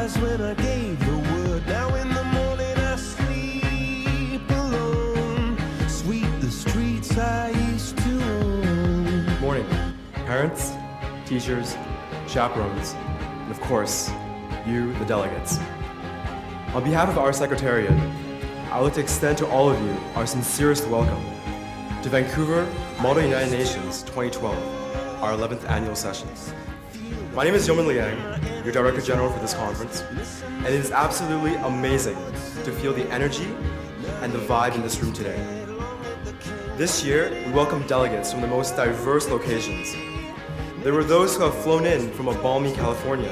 eyes when I gave the word. Now in the morning I sleep alone. Sweep the streets I used to own. Morning, parents, teachers, chaperones, and of course, you, the delegates. On behalf of our Secretariat, I would like to extend to all of you our sincerest welcome to Vancouver Model United Nations 2012, our 11th annual session. My name is Yeoman Liang, your Director General for this conference, and it is absolutely amazing to feel the energy and the vibe in this room today. This year, we welcome delegates from the most diverse locations. There were those who have flown in from a balmy California,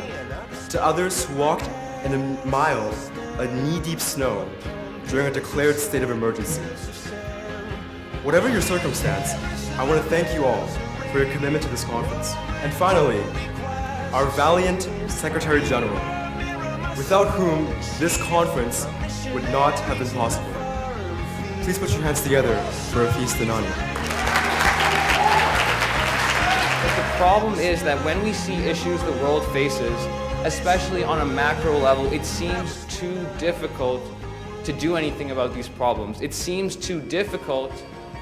to others who walked in a mile of knee-deep snow during a declared state of emergency. Whatever your circumstance, I want to thank you all for your commitment to this conference. And finally, our valiant Secretary General, without whom this conference would not have been possible. Please put your hands together for a feast Nani. The problem is that when we see issues the world faces, especially on a macro level, it seems too difficult to do anything about these problems. It seems too difficult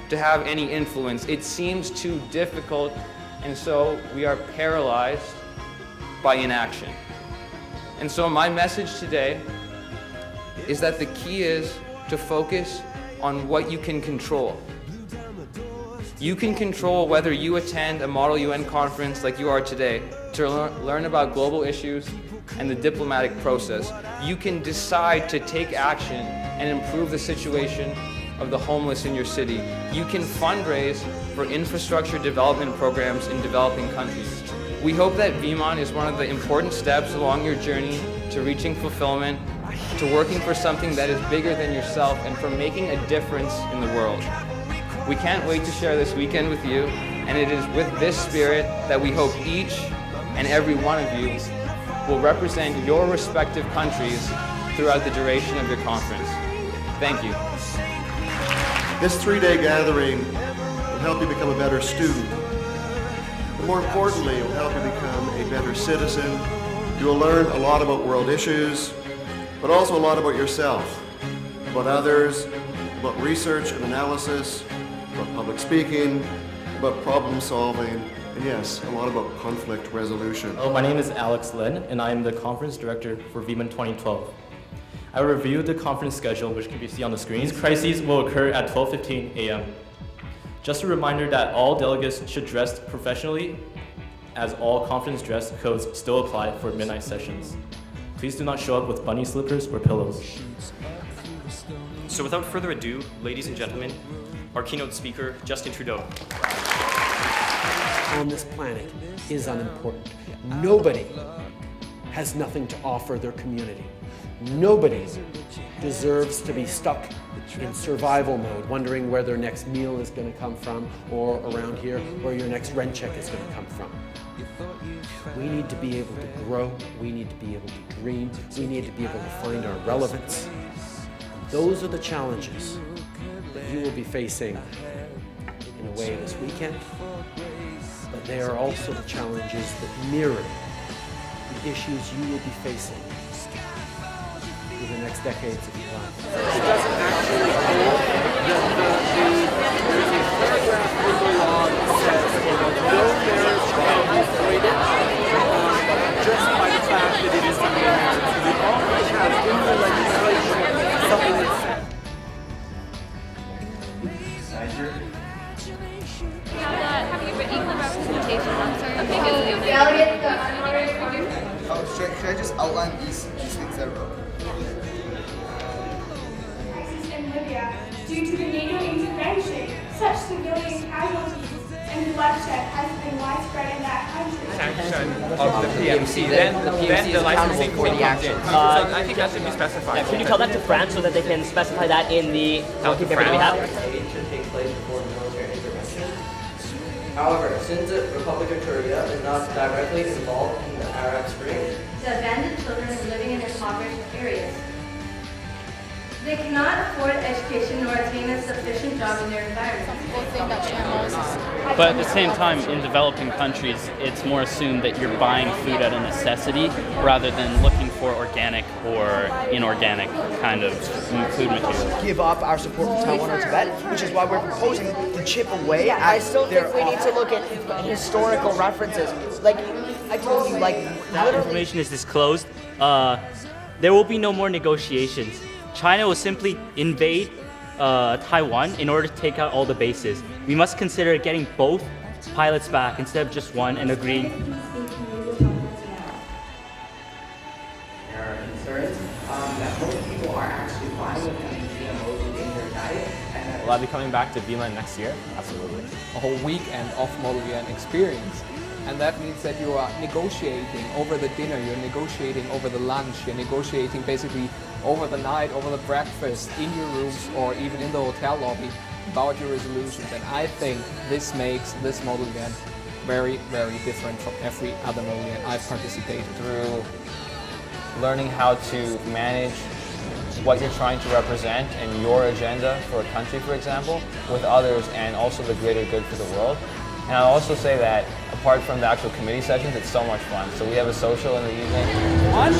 to have any influence. It seems too difficult, and so we are paralyzed by inaction. And so my message today is that the key is to focus on what you can control. You can control whether you attend a Model UN conference like you are today to learn about global issues and the diplomatic process. You can decide to take action and improve the situation of the homeless in your city. You can fundraise for infrastructure development programs in developing countries. We hope that VMUN is one of the important steps along your journey to reaching fulfillment, to working for something that is bigger than yourself, and for making a difference in the world. We can't wait to share this weekend with you, and it is with this spirit that we hope each and every one of you will represent your respective countries throughout the duration of your conference. Thank you. This 3-day gathering will help you become a better student. But more importantly, it will help you become a better citizen. You will learn a lot about world issues, but also a lot about yourself, about others, about research and analysis, about public speaking, about problem solving, and yes, a lot about conflict resolution. Hello, my name is Alex Lin, and I am the Conference Director for VMUN 2012. I will review the conference schedule, which can be seen on the screen. These crises will occur at 12:15 a.m. Just a reminder that all delegates should dress professionally, as all conference dress codes still apply for midnight sessions. Please do not show up with bunny slippers or pillows. So without further ado, ladies and gentlemen, our keynote speaker, Justin Trudeau. On this planet is unimportant. Nobody has nothing to offer their community. Nobody deserves to be stuck in survival mode, wondering where their next meal is going to come from, or around here, where your next rent check is going to come from. We need to be able to grow. We need to be able to dream. We need to be able to find our relevance. Those are the challenges that you will be facing in a way this weekend, but they are also the challenges that mirror the issues you will be facing for the next decades of your life. It doesn't actually hold there's a paragraph in the law that says no marriage can be avoided just by the fact that it is a marriage. We already have in the legislation something that says. Have you written equal representation? I'm sorry. Should I just outline these things that I wrote? Crisis in Libya. Due to the NATO intervention, such civilian casualties and bloodshed has been widespread in that country. Sanction of the PMC, then the licensing for the action. So I think that should be specified. Yeah, can you tell that to France so that they can specify that in the working paper that we have? It should take place before military intervention. However, since the Republic of Korea is not directly involved in the Arab Spring, The abandoned children living in impoverished areas. They cannot afford education nor attain a sufficient job in their environment. But at the same time, in developing countries, it's more assumed that you're buying food out of necessity rather than looking for organic or inorganic kind of food materials. Give up our support for Taiwan or Tibet, which is why we're proposing to chip away at I still their think we need to look at historical references. Like I told you, like that information is disclosed, there will be no more negotiations. China will simply invade Taiwan in order to take out all the bases. We must consider getting both pilots back instead of just one and agreeing. There are concerns that most people are actually fine with having GMOs in their diet. Will I be coming back to VMUN next year? Absolutely. A whole weekend of Model UN experience. And that means that you are negotiating over the dinner, you're negotiating over the lunch, you're negotiating basically over the night, over the breakfast, in your rooms or even in the hotel lobby about your resolutions. And I think this makes this Model UN very, very different from every other Model UN I've participated through. Learning how to manage what you're trying to represent and your agenda for a country, for example, with others and also the greater good for the world. And I'll also say that apart from the actual committee sessions, it's so much fun. So we have a social in the evening. One.